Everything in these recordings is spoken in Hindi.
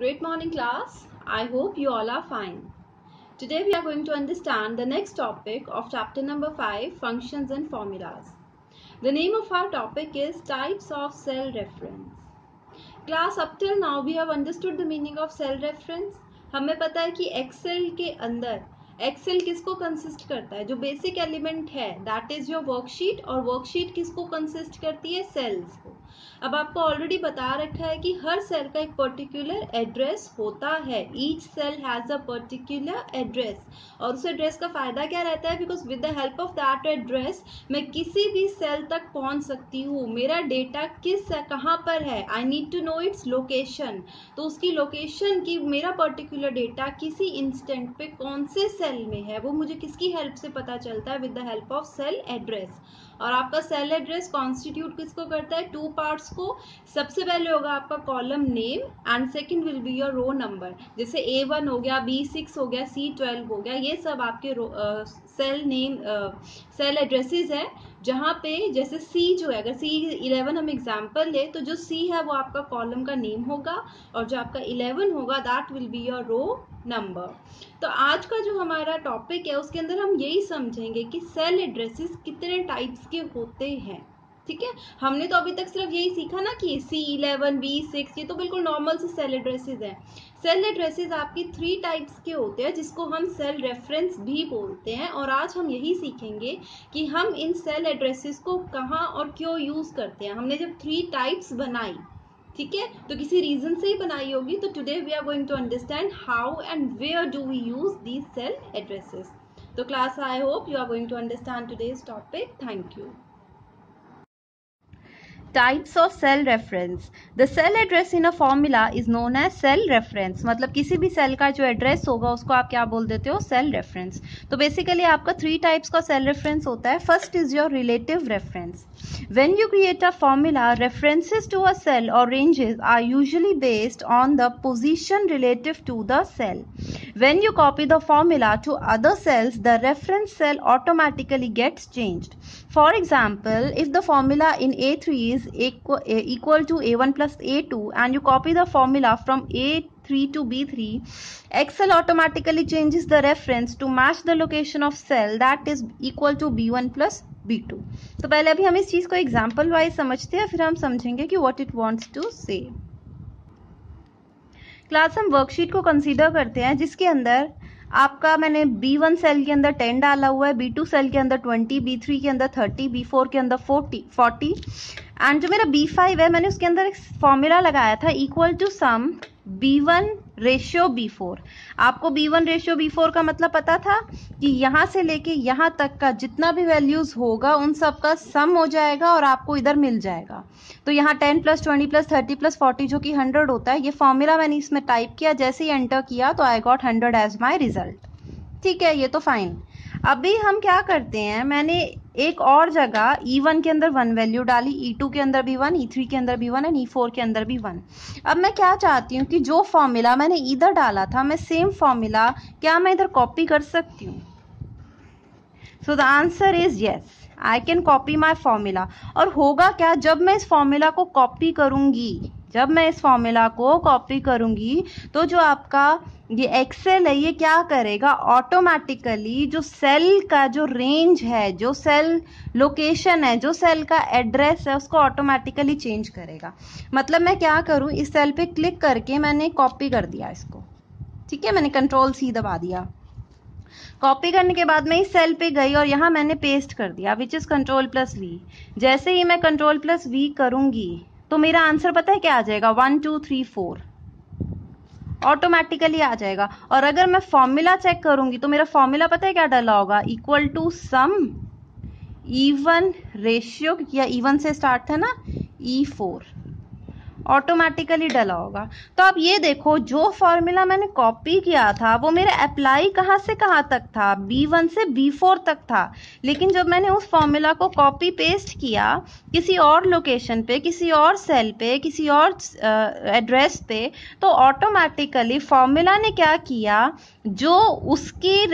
Great morning class. I hope you all are fine. Today we are going to understand the next topic of chapter number 5, functions and formulas. The name of our topic is types of cell reference. Class, up till now we have understood the meaning of cell reference. हमें पता है कि एक्सेल के अंदर एक्सेल किसको कंसिस्ट करता है, जो बेसिक एलिमेंट है दैट इज योर वर्कशीट, और वर्कशीट किसको कंसिस्ट करती है, सेल्स को. अब आपको ऑलरेडी बता रखा है कि हर सेल का एक पर्टिकुलर एड्रेस होता है. Each cell has a particular address, और उस एड्रेस का फायदा क्या रहता है, because with the help of that address मैं किसी भी सेल तक पहुंच सकती हूँ. मेरा डेटा कहाँ पर है, I need to know its location. तो उसकी लोकेशन की मेरा पर्टिकुलर डेटा किसी इंस्टेंट पे कौन से सेल में है, वो मुझे किसकी हेल्प से पता चलता है, with the help of cell address. और आपका सेल एड्रेस कॉन्स्टिट्यूट किसको करता है, टू पार्ट्स को. सबसे पहले होगा आपका column name and second will be your row number. जैसे A1 हो गया, B6 हो गया, C12 हो गया, ये सब आपके सेल नेम सेल एड्रेसेस है. जहाँ पे जैसे C जो है, अगर C11 हम एग्जाम्पल ले तो जो C है वो आपका कॉलम का नेम होगा, और जो आपका 11 होगा that will be your row number. तो आज का जो हमारा टॉपिक है उसके अंदर हम यही समझेंगे कि सेल एड्रेसेस कितने टाइप्स के होते हैं. ठीक है, हमने तो अभी तक सिर्फ यही सीखा ना कि C11, B6 ये तो बिल्कुल नॉर्मल से सेल एड्रेसेस हैं. सेल एड्रेसेस आपकी 3 टाइप्स के होते हैं जिसको हम सेल रेफरेंस भी बोलते हैं, और आज हम यही सीखेंगे कि हम इन सेल एड्रेसेस को कहाँ और क्यों यूज़ करते हैं. हमने जब 3 टाइप्स बनाई, ठीक है, तो किसी रीजन से ही बनाई होगी. तो today we are going to understand how and where do we use these cell addresses. तो class, I hope you are going to understand today's topic. Thank you. Types of cell reference. The cell address in a formula is known as cell reference. मतलब किसी भी सेल का जो एड्रेस होगा उसको आप क्या बोल देते हो, सेल रेफरेंस. तो बेसिकली आपका 3 टाइप्स का सेल रेफरेंस होता है. First is your relative reference. When you create a formula, references to a cell or ranges are usually based on the position relative to the cell. When you copy the formula to other cells, the reference cell automatically gets changed. For example, if the formula in A3 is equal to A1 plus A2 and you copy the formula from A3 to B3, Excel automatically changes the reference to match the location of cell that is equal to B1 plus B2. तो पहले अभी हम इस चीज को एग्जाम्पल वाइज समझते हैं, फिर हम समझेंगे कि व्हाट इट वांट्स टू से. क्लास, हम वर्कशीट को कंसीडर करते हैं जिसके अंदर आपका मैंने B1 सेल के अंदर 10 डाला हुआ है, B2 सेल के अंदर 20, B3 के अंदर 30, B4 के अंदर 40 एंड जो मेरा B5 है मैंने उसके अंदर एक फॉर्मूला लगाया था equal to some B1 ratio B4. आपको B1 रेशियो B4 का मतलब पता था कि यहाँ से लेके यहाँ तक का जितना भी वैल्यूज होगा उन सब का सम हो जाएगा और आपको इधर मिल जाएगा. तो यहाँ 10 प्लस 20 प्लस 30 प्लस 40 जो कि 100 होता है, ये फॉर्मूला मैंने इसमें टाइप किया. जैसे ही एंटर किया तो I got 100 as my result. ठीक है, ये तो फाइन. अभी हम क्या करते हैं, मैंने एक और जगह E1 के अंदर 1 वैल्यू डाली, E2 के अंदर भी 1, E3 के अंदर भी 1 एंड E4 के अंदर भी 1. अब मैं क्या चाहती हूँ कि जो फॉर्मूला मैंने इधर डाला था, मैं सेम फॉर्मूला क्या मैं इधर कॉपी कर सकती हूँ. So the answer is yes, I can copy my formula. और होगा क्या, जब मैं इस फॉर्मूला को कॉपी करूंगी तो जो आपका ये एक्सेल है ये क्या करेगा, ऑटोमेटिकली जो सेल का जो रेंज है, जो सेल लोकेशन है, जो सेल का एड्रेस है, उसको ऑटोमेटिकली चेंज करेगा. मतलब मैं क्या करूं, इस सेल पे क्लिक करके मैंने कॉपी कर दिया इसको. ठीक है, मैंने Ctrl+C दबा दिया. कॉपी करने के बाद मैं इस सेल पे गई और यहाँ मैंने पेस्ट कर दिया विच इज Ctrl+V. जैसे ही मैं Ctrl+V करूंगी तो मेरा आंसर पता है क्या आ जाएगा, 1 2 3 4 ऑटोमेटिकली आ जाएगा. और अगर मैं फॉर्मूला चेक करूंगी तो मेरा फॉर्मूला पता है क्या डाला होगा, equal to some E1 ratio, या E1 से स्टार्ट है ना, E4 ऑटोमेटिकली डला होगा. तो आप ये देखो, जो फॉर्मूला मैंने कॉपी किया था वो मेरा अप्लाई कहाँ से कहाँ तक था, B1 से B4 तक था. लेकिन जब मैंने उस फॉर्मूला को कॉपी पेस्ट किया किसी और लोकेशन पे, किसी और सेल पे, किसी और एड्रेस पे, तो ऑटोमेटिकली फॉर्मूला ने क्या किया, जो उसकी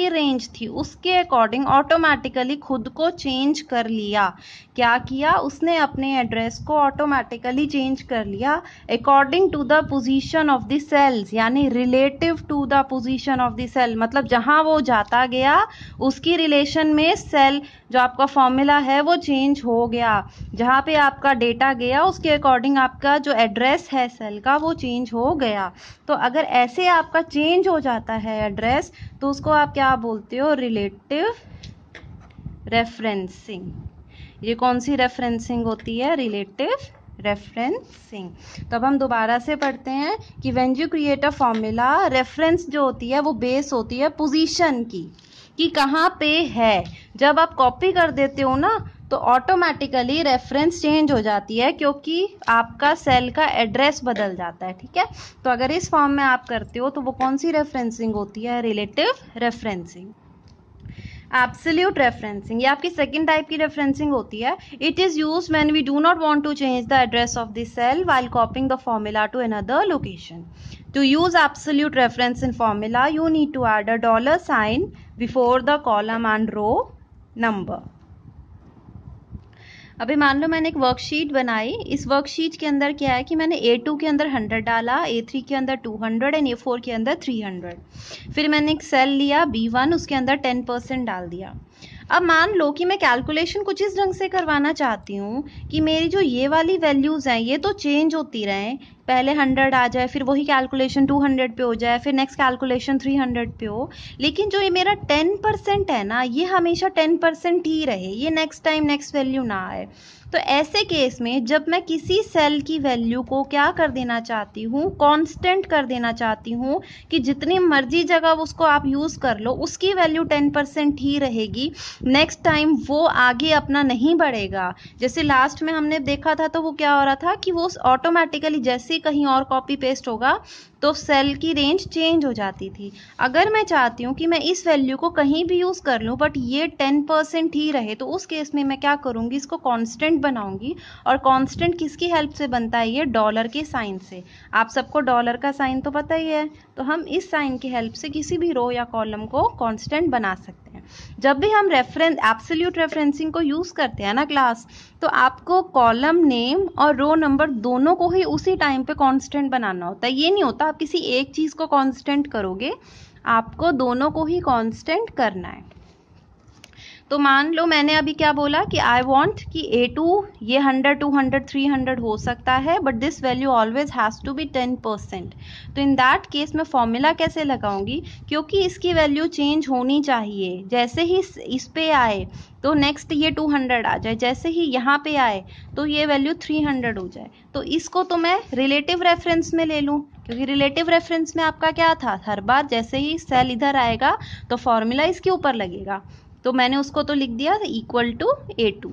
रेंज थी उसके अकॉर्डिंग ऑटोमेटिकली खुद को चेंज कर लिया. क्या किया उसने, अपने एड्रेस उसको ऑटोमेटिकली चेंज कर लिया according to the position of the cells, यानी relative to the position of the cell, मतलब जहां वो जाता गया उसकी रिलेशन में सेल जो आपका फॉर्मूला है वो चेंज हो गया, जहां पे आपका डेटा गया उसके अकॉर्डिंग आपका जो एड्रेस है सेल का वो चेंज हो गया। तो अगर ऐसे आपका चेंज हो जाता है एड्रेस तो उसको आप क्या बोलते हो, रिलेटिव रेफरेंसिंग। ये कौन सी रेफरेंसिंग होती है, रिलेटिव रेफरेंसिंग। तो अब हम दोबारा से पढ़ते हैं कि when you create a formula, reference जो होती है वो बेस होती है पोजीशन की, कि कहाँ पे है। जब आप कॉपी कर देते हो ना तो ऑटोमेटिकली रेफरेंस चेंज हो जाती है, क्योंकि आपका सेल का एड्रेस बदल जाता है। ठीक है, तो अगर इस फॉर्म में आप करते हो तो वो कौन सी रेफरेंसिंग होती है, रिलेटिव रेफरेंसिंग। एब्सोल्यूट रेफरेंसिंग, ये आपकी सेकंड टाइप की रेफरेंसिंग होती है। It is used when we do not want to change the address of the cell while copying the formula to another location. To use absolute reference in formula, you need to add a $sign before the column and row number. अभी मान लो मैंने एक वर्कशीट बनाई, इस वर्कशीट के अंदर क्या है कि मैंने A2 के अंदर 100 डाला, A3 के अंदर 200 एंड A4 के अंदर 300। फिर मैंने एक सेल लिया B1, उसके अंदर 10% डाल दिया। अब मान लो कि मैं कैलकुलेशन कुछ इस ढंग से करवाना चाहती हूँ कि मेरी जो ये वाली वैल्यूज़ हैं ये तो चेंज होती रहें, पहले 100 आ जाए, फिर वही कैलकुलेशन 200 पे हो जाए, फिर नेक्स्ट कैलकुलेशन 300 पे हो, लेकिन जो ये मेरा 10% है ना ये हमेशा 10% ही रहे, ये नेक्स्ट टाइम नेक्स्ट वैल्यू ना आए। तो ऐसे केस में जब मैं किसी सेल की वैल्यू को क्या कर देना चाहती हूँ, कांस्टेंट कर देना चाहती हूँ, कि जितनी मर्जी जगह उसको आप यूज़ कर लो उसकी वैल्यू 10% ही रहेगी, नेक्स्ट टाइम वो आगे अपना नहीं बढ़ेगा। जैसे लास्ट में हमने देखा था तो वो क्या हो रहा था कि वो ऑटोमेटिकली जैसे कहीं और कॉपी पेस्ट होगा तो सेल की रेंज चेंज हो जाती थी। अगर मैं चाहती हूँ कि मैं इस वैल्यू को कहीं भी यूज़ कर लूँ बट ये 10% ही रहे, तो उस केस में मैं क्या करूँगी, इसको कांस्टेंट बनाऊंगी। और कांस्टेंट किसकी हेल्प से बनता है, ये डॉलर के साइन से। आप सबको डॉलर का साइन तो पता ही है, तो हम इस साइन की हेल्प से किसी भी रो या कॉलम को कांस्टेंट बना सकते हैं। जब भी हम एब्सोल्यूट रेफरेंसिंग को यूज़ करते हैं ना क्लास, तो आपको कॉलम नेम और रो नंबर दोनों को ही उसी टाइम पे कांस्टेंट बनाना होता है। ये नहीं होता आप किसी एक चीज़ को कांस्टेंट करोगे, आपको दोनों को ही कांस्टेंट करना है। तो मान लो मैंने अभी क्या बोला कि आई वांट कि A2 ये 100 200 300 हो सकता है, but this value always has to be 10%। तो इन दैट केस मैं फॉर्मूला कैसे लगाऊंगी, क्योंकि इसकी वैल्यू चेंज होनी चाहिए। जैसे ही इस पे आए तो नेक्स्ट ये 200 आ जाए, जैसे ही यहाँ पे आए तो ये वैल्यू 300 हो जाए। तो इसको तो मैं रिलेटिव रेफरेंस में ले लूँ, क्योंकि रिलेटिव रेफरेंस में आपका क्या था, हर बार जैसे ही सेल इधर आएगा तो फॉर्मूला इसके ऊपर लगेगा। तो मैंने उसको तो लिख दिया equal to A2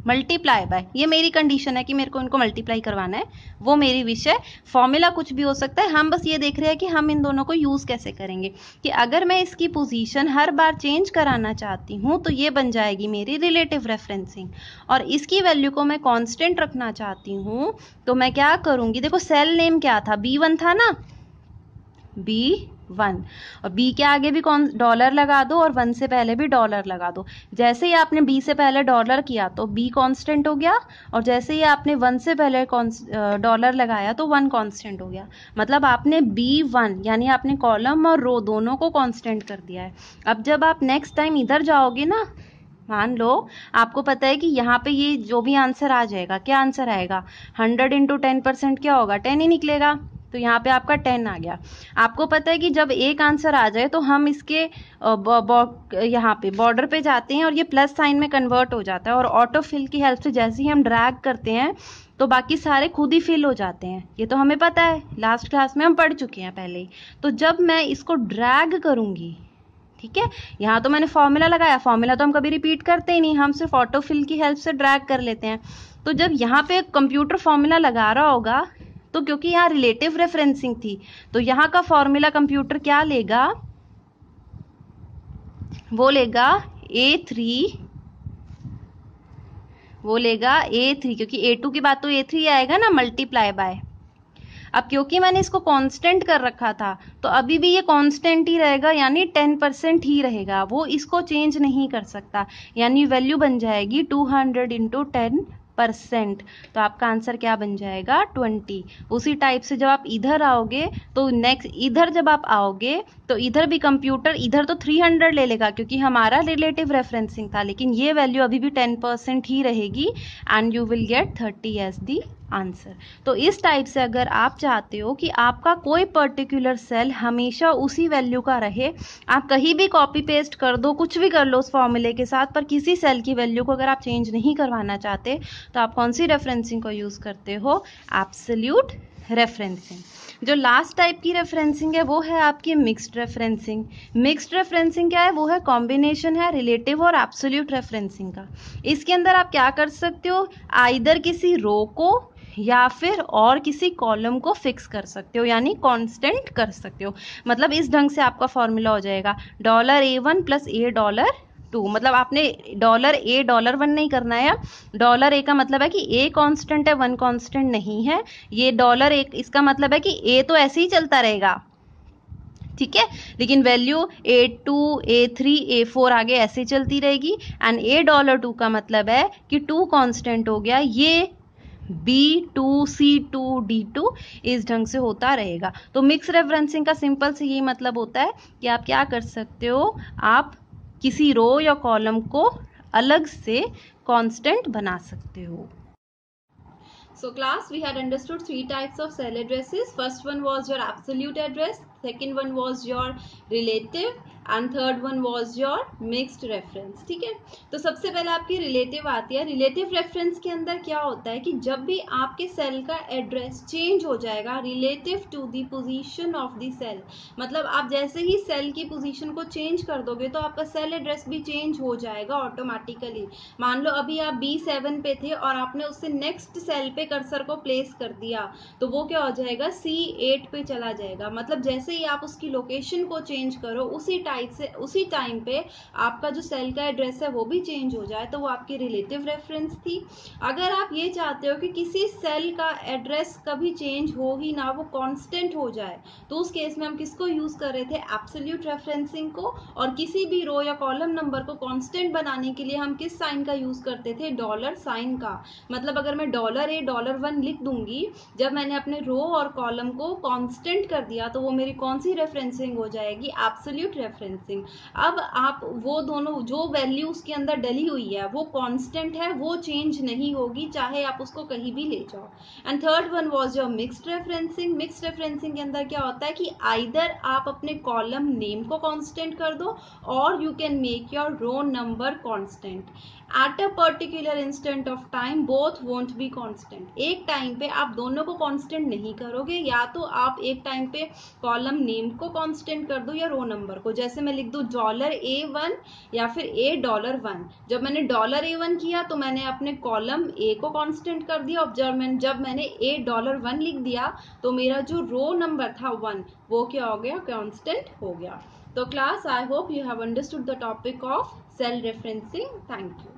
multiply by, ये मेरी कंडीशन है कि मेरे को इनको मल्टीप्लाई करवाना है, वो मेरी विश है। फॉर्मूला कुछ भी हो सकता है, हम बस ये देख रहे हैं कि हम इन दोनों को यूज़ कैसे करेंगे। कि अगर मैं इसकी पोजीशन हर बार चेंज कराना चाहती हूँ तो ये बन जाएगी मेरी रिलेटिव रेफरेंसिंग, और इसकी वैल्यू को मैं कांस्टेंट रखना चाहती हूँ तो मैं क्या करूँगी, देखो सेल नेम क्या था, B1 था ना, B1, और B के आगे भी डॉलर लगा दो और 1 से पहले भी डॉलर लगा दो। जैसे ही आपने B से पहले डॉलर किया तो B कांस्टेंट हो गया, और जैसे ही आपने 1 से पहले डॉलर लगाया तो 1 कांस्टेंट हो गया। मतलब आपने B1 यानी आपने कॉलम और रो दोनों को कांस्टेंट कर दिया है। अब जब आप नेक्स्ट टाइम इधर जाओगे ना, मान लो आपको पता है कि यहाँ पे ये जो भी आंसर आ जाएगा, क्या आंसर आएगा, 100 इंटू 10% क्या होगा, 10 ही निकलेगा। तो यहाँ पे आपका 10 आ गया। आपको पता है कि जब एक आंसर आ जाए तो हम इसके यहाँ पे बॉर्डर पे जाते हैं और ये प्लस साइन में कन्वर्ट हो जाता है, और ऑटो फिल की हेल्प से जैसे ही हम ड्रैग करते हैं तो बाकी सारे खुद ही फिल हो जाते हैं। ये तो हमें पता है, लास्ट क्लास में हम पढ़ चुके हैं पहले ही। तो जब मैं इसको ड्रैग करूँगी, ठीक है, यहाँ तो मैंने फॉर्मूला लगाया, फॉर्मूला तो हम कभी रिपीट करते ही नहीं, हम सिर्फ ऑटो फिल की हेल्प से ड्रैग कर लेते हैं। तो जब यहाँ पे कंप्यूटर फॉर्मूला लगा रहा होगा तो क्योंकि यहाँ रिलेटिव रेफरेंसिंग थी तो यहाँ का फॉर्मूला कंप्यूटर क्या लेगा, वो लेगा A3, वो लेगा A3, क्योंकि A2 की बात तो A3 आएगा ना, मल्टीप्लाई बाय। अब क्योंकि मैंने इसको कांस्टेंट कर रखा था तो अभी भी ये कांस्टेंट ही रहेगा, यानी 10% ही रहेगा, वो इसको चेंज नहीं कर सकता, यानी वैल्यू बन जाएगी 200 इंटू 10%। %, तो आपका आंसर क्या बन जाएगा 20। उसी टाइप से जब आप इधर आओगे तो नेक्स्ट इधर जब आप आओगे तो इधर भी कंप्यूटर इधर तो 300 ले लेगा क्योंकि हमारा रिलेटिव रेफरेंसिंग था, लेकिन ये वैल्यू अभी भी 10% ही रहेगी and you will get 30 as the answer. तो इस टाइप से अगर आप चाहते हो कि आपका कोई पर्टिकुलर सेल हमेशा उसी वैल्यू का रहे, आप कहीं भी कॉपी पेस्ट कर दो, कुछ भी कर लो उस फॉर्मूले के साथ, पर किसी सेल की वैल्यू को अगर आप चेंज नहीं करवाना चाहते तो आप कौन सी रेफरेंसिंग को यूज करते हो? Absolute referencing. जो लास्ट टाइप की रेफरेंसिंग है वो है आपकी मिक्स्ड रेफरेंसिंग। मिक्स्ड रेफरेंसिंग क्या है? वो है कॉम्बिनेशन है रिलेटिव और एब्सोल्यूट रेफरेंसिंग का। इसके अंदर आप क्या कर सकते हो? आइदर किसी रो को या फिर और किसी कॉलम को फिक्स कर सकते हो, यानी कांस्टेंट कर सकते हो। मतलब इस ढंग से आपका फॉर्मूला हो जाएगा $A1 + $A2। मतलब आपने $A$1 नहीं करना है। $A का मतलब है कि A कांस्टेंट है, 1 कांस्टेंट नहीं है। ये $A इसका मतलब है कि A तो ऐसे ही चलता रहेगा, ठीक है, लेकिन वैल्यू A2, A3, A4 आगे ऐसे चलती रहेगी। एंड $2 का मतलब है कि 2 कांस्टेंट हो गया, ये B2, C2, D2 इस ढंग से होता रहेगा। तो मिक्स रेफरेंसिंग का सिंपल से यही मतलब होता है कि आप क्या कर सकते हो, आप किसी रो या कॉलम को अलग से कांस्टेंट बना सकते हो। So class, we had understood 3 types of cell addresses. First one was your absolute address, second one was your relative and third one was your mixed reference। ठीक है, तो सबसे पहले आपकी रिलेटिव आती है। रिलेटिव रेफरेंस के अंदर क्या होता है कि जब भी आपके सेल का एड्रेस चेंज हो जाएगा relative to the position of the cell, मतलब आप जैसे ही सेल की पोजीशन को चेंज कर दोगे तो आपका सेल एड्रेस भी चेंज हो जाएगा ऑटोमेटिकली। मान लो अभी आप B7 पे थे और आपने उससे नेक्स्ट सेल पे कर्सर को प्लेस कर दिया तो वो क्या हो जाएगा, C8 पे चला जाएगा। मतलब जैसे ही आप उसकी लोकेशन को चेंज करो उसी टाइम पे आपका जो सेल का एड्रेस है वो भी चेंज हो जाए, तो वो आपकी रिलेटिव रेफरेंस थी। अगर आप ये चाहते हो कि किसी सेल का एड्रेस कभी चेंज हो ही ना, वो कांस्टेंट हो जाए, तो उस केस में हम किसको यूज कर रहे थे? एब्सोल्यूट रेफरेंसिंग को। और किसी भी रो या कॉलम नंबर को कांस्टेंट बनाने के लिए हम किस साइन का यूज करते थे? $साइन का। मतलब अगर मैं $A$1 लिख दूंगी, जब मैंने अपने रो और कॉलम को कांस्टेंट कर दिया तो वो मेरी कौन सी रेफरेंसिंग हो जाएगी? Absolute referencing. अब आप वो दोनों जो वैल्यू उसके अंदर डली हुई है वो कांस्टेंट है, वो चेंज नहीं होगी चाहे आप उसको कहीं भी ले जाओ। And third one was your mixed referencing. Mixed referencing के अंदर क्या होता है कि आइदर आप अपने कॉलम नेम को कांस्टेंट कर दो और you can make your row number constant. At a particular instant of time both won't be constant. एक टाइम पे आप दोनों को कांस्टेंट नहीं करोगे, या तो आप एक टाइम पे कॉलम नेम को कांस्टेंट कर दो या रो नंबर को। जैसे मैं लिख दूं $A1 या फिर $1। जब मैंने $A1 किया तो मैंने अपने कॉलम A को कांस्टेंट कर दिया, और जब मैंने $1 लिख दिया तो मेरा जो रो नंबर था 1 वो क्या हो गया? कांस्टेंट हो गया। तो class, I hope you have understood the topic of cell referencing. Thank you.